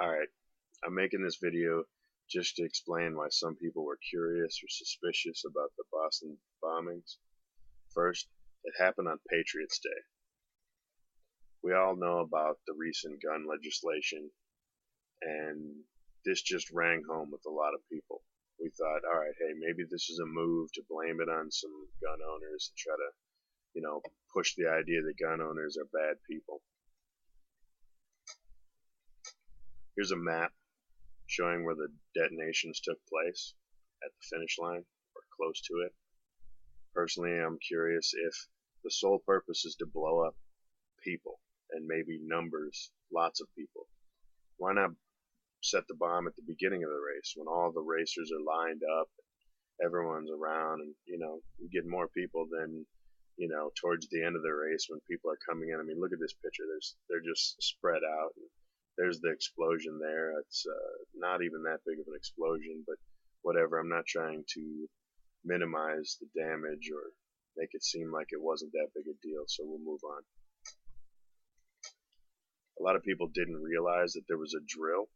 Alright, I'm making this video just to explain why some people were curious or suspicious about the Boston bombings. First, it happened on Patriots Day. We all know about the recent gun legislation, and this just rang home with a lot of people. We thought, alright, hey, maybe this is a move to blame it on some gun owners and try to, push the idea that gun owners are bad people. Here's a map showing where the detonations took place at the finish line or close to it. Personally, I'm curious if the sole purpose is to blow up people and maybe numbers, lots of people. Why not set the bomb at the beginning of the race when all the racers are lined up, everyone's around, and you get more people than towards the end of the race when people are coming in. I mean, look at this picture. They're just spread out. And there's the explosion there. It's not even that big of an explosion, but whatever. I'm not trying to minimize the damage or make it seem like it wasn't that big a deal, so we'll move on. A lot of people didn't realize that there was a drill,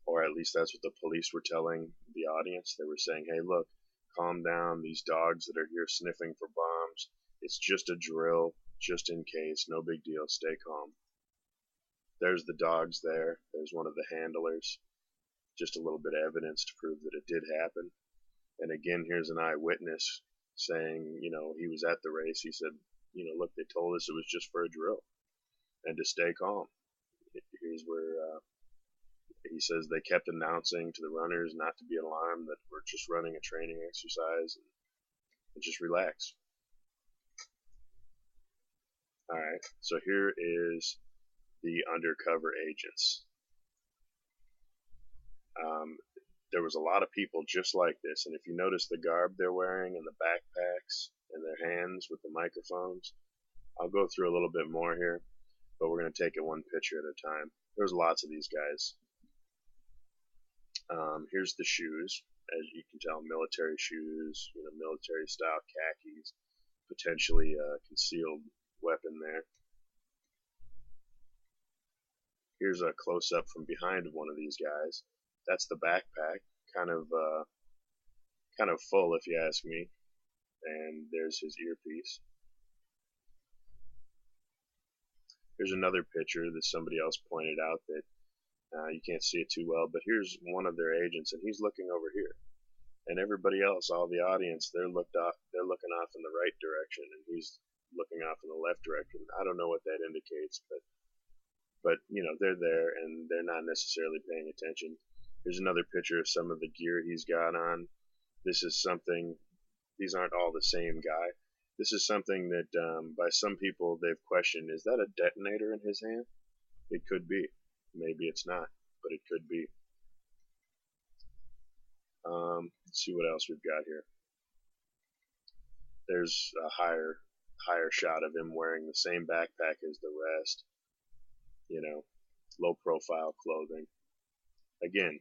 or at least that's what the police were telling the audience. They were saying, hey, look, calm down. These dogs that are here sniffing for bombs, it's just a drill, just in case, no big deal, stay calm. There's the dogs there. There's one of the handlers. Just a little bit of evidence to prove that it did happen. And again, here's an eyewitness saying, he was at the race. He said, look, they told us it was just for a drill and to stay calm. Here's where he says they kept announcing to the runners not to be alarmed, that we're just running a training exercise and just relax. All right, so here is the undercover agents. There was a lot of people just like this, and if you notice the garb they're wearing and the backpacks and their hands with the microphones, I'll go through a little bit more here, but we're going to take it one picture at a time. There's lots of these guys. Here's the shoes. As you can tell, military shoes, military style khakis, potentially a concealed weapon there. Here's a close-up from behind of one of these guys. That's the backpack, kind of full if you ask me. And there's his earpiece. Here's another picture that somebody else pointed out that you can't see it too well, but here's one of their agents, and he's looking over here. And everybody else, all the audience, they're looking off in the right direction, and he's looking off in the left direction. I don't know what that indicates, but they're there and they're not necessarily paying attention. Here's another picture of some of the gear he's got on. This is something, these aren't all the same guy. This is something that by some people they've questioned, is that a detonator in his hand? It could be. Maybe it's not, but it could be. Let's see what else we've got here. There's a higher shot of him wearing the same backpack as the rest. Low profile clothing. Again,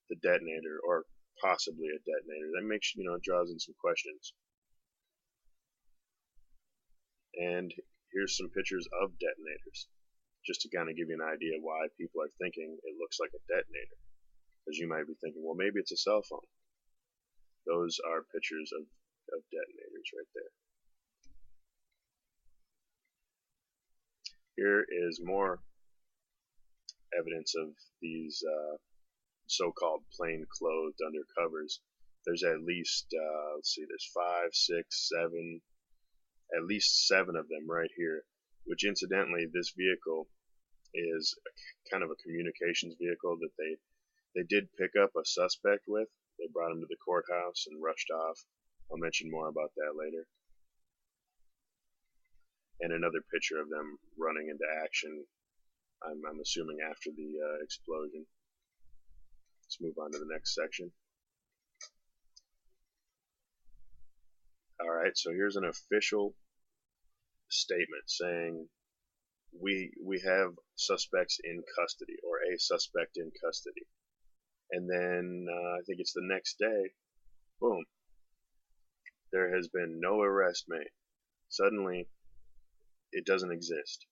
the detonator, or possibly a detonator. That makes, draws in some questions. And here's some pictures of detonators, just to kind of give you an idea why people are thinking it looks like a detonator. Because you might be thinking, well, maybe it's a cell phone. Those are pictures of detonators right there. Here is more evidence of these so-called plain-clothed undercovers. There's at least, let's see, there's 5, 6, 7, at least 7 of them right here, which incidentally, this vehicle is kind of a communications vehicle that they did pick up a suspect with. They brought him to the courthouse and rushed off. I'll mention more about that later. And another picture of them running into action, I'm assuming after the explosion. Let's move on to the next section. Alright, so here's an official statement saying we have suspects in custody, or a suspect in custody. And then I think it's the next day, boom, there has been no arrest made. Suddenly, it doesn't exist.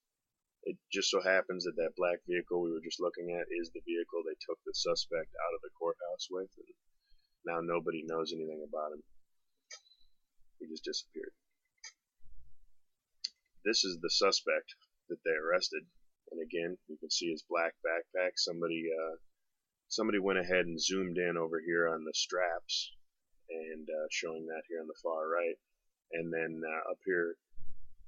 It just so happens that that black vehicle we were just looking at is the vehicle they took the suspect out of the courthouse with, and now nobody knows anything about him. He just disappeared. This is the suspect that they arrested, and again, you can see his black backpack. Somebody went ahead and zoomed in over here on the straps, and showing that here on the far right, and then up here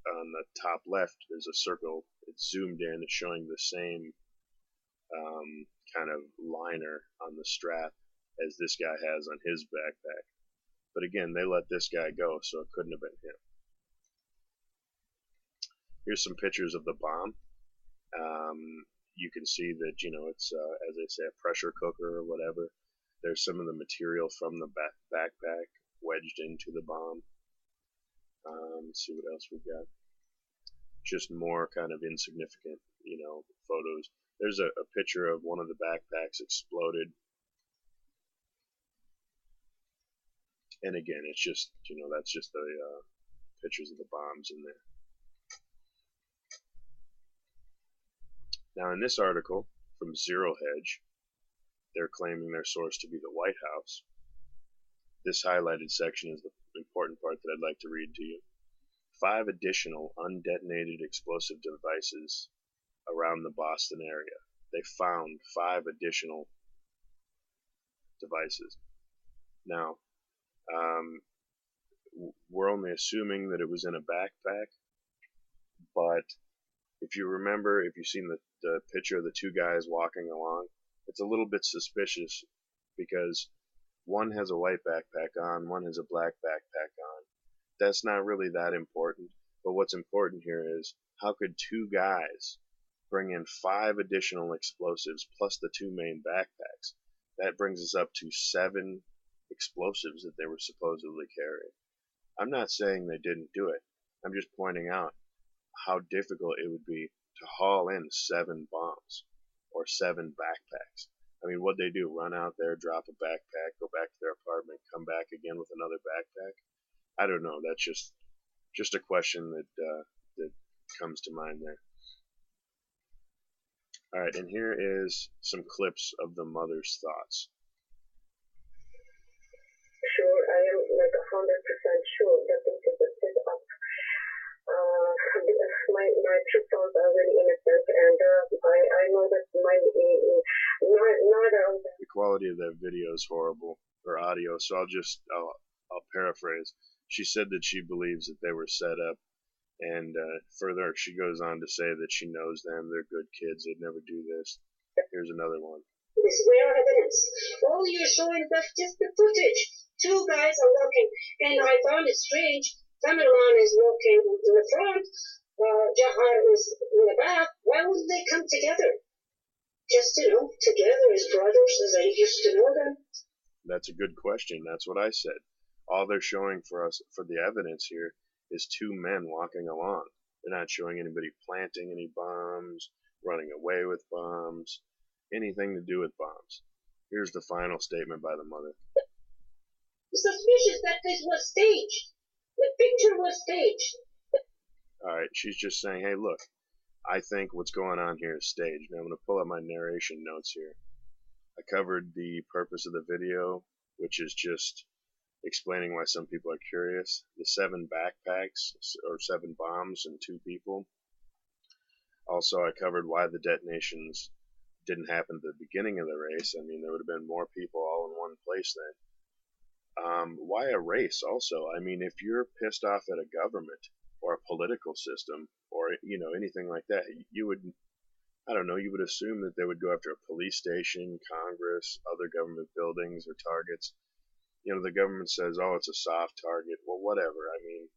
on the top left, there's a circle. It's zoomed in. It's showing the same kind of liner on the strap as this guy has on his backpack. But again, they let this guy go, so it couldn't have been him. Here's some pictures of the bomb. You can see that, it's, as they say, a pressure cooker or whatever. There's some of the material from the backpack wedged into the bomb. Let's see what else we've got. Just more kind of insignificant, photos. There's a picture of one of the backpacks exploded. And again, it's just, that's just the pictures of the bombs in there. Now, in this article from Zero Hedge, they're claiming their source to be the White House. This highlighted section is the important part that I'd like to read to you. 5 additional undetonated explosive devices around the Boston area. They found 5 additional devices. Now, we're only assuming that it was in a backpack, but if you remember, if you've seen the picture of the 2 guys walking along, it's a little bit suspicious because one has a white backpack on, one has a black backpack on. That's not really that important, but what's important here is how could 2 guys bring in 5 additional explosives plus the 2 main backpacks? That brings us up to 7 explosives that they were supposedly carrying. I'm not saying they didn't do it. I'm just pointing out how difficult it would be to haul in 7 bombs or 7 backpacks. I mean, what'd they do? Run out there, drop a backpack, go back to their apartment, come back again with another backpack? I don't know. That's just a question that comes to mind there. All right, and here is some clips of the mother's thoughts. Sure, I am like 100% sure that this is a setup. My 2 sons are really innocent, and I know that neither of them. The quality of that video is horrible, or audio, so I'll paraphrase. She said that she believes that they were set up, and further she goes on to say that she knows them, they're good kids, they'd never do this. Here's another one. This is rare evidence. All you're showing is just the footage. 2 guys are walking, and I found it strange. Tamerlan is walking to the front, Jahar is in the back. Why wouldn't they come together? Just, together as brothers as I used to know them. That's a good question. That's what I said. All they're showing for us, for the evidence here, is 2 men walking along. They're not showing anybody planting any bombs, running away with bombs, anything to do with bombs. Here's the final statement by the mother. Suspicious that this was staged. The picture was staged. Alright, she's just saying, hey, look, I think what's going on here is staged. Now I'm going to pull up my narration notes here. I covered the purpose of the video, which is just explaining why some people are curious. The 7 backpacks, or 7 bombs and 2 people. Also, I covered why the detonations didn't happen at the beginning of the race. I mean, there would have been more people all in one place then. Why a race also? I mean, if you're pissed off at a government or a political system or, anything like that, you would, I don't know, you would assume that they would go after a police station, Congress, other government buildings or targets. The government says, oh, it's a soft target. Well, whatever. I mean,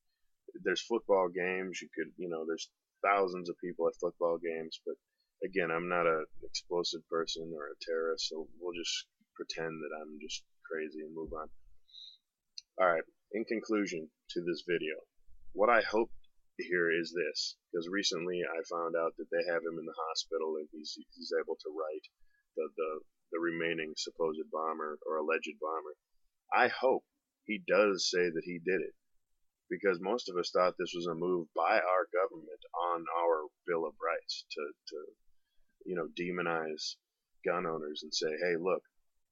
there's football games. You could, there's thousands of people at football games. But again, I'm not an explosive person or a terrorist, so we'll just pretend that I'm just crazy and move on. All right. In conclusion to this video, what I hope here is this, because recently I found out that they have him in the hospital and he's able to write the remaining supposed bomber or alleged bomber. I hope he does say that he did it. because most of us thought this was a move by our government on our Bill of Rights to demonize gun owners and say, hey, look,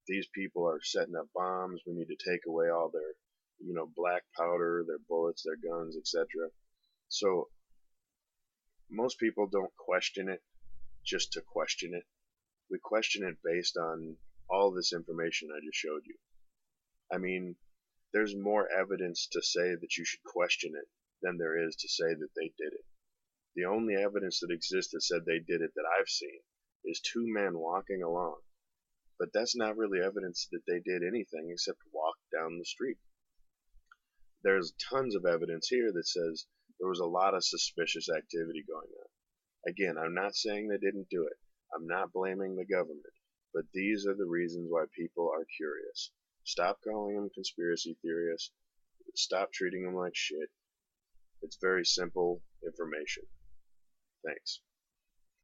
these people are setting up bombs. We need to take away all their, black powder, their bullets, their guns, etc. So most people don't question it just to question it. We question it based on all this information I just showed you. I mean, there's more evidence to say that you should question it than there is to say that they did it. The only evidence that exists that said they did it that I've seen is two men walking along. But that's not really evidence that they did anything except walk down the street. There's tons of evidence here that says there was a lot of suspicious activity going on. Again, I'm not saying they didn't do it. I'm not blaming the government. But these are the reasons why people are curious. Stop calling them conspiracy theorists. Stop treating them like shit. It's very simple information. Thanks.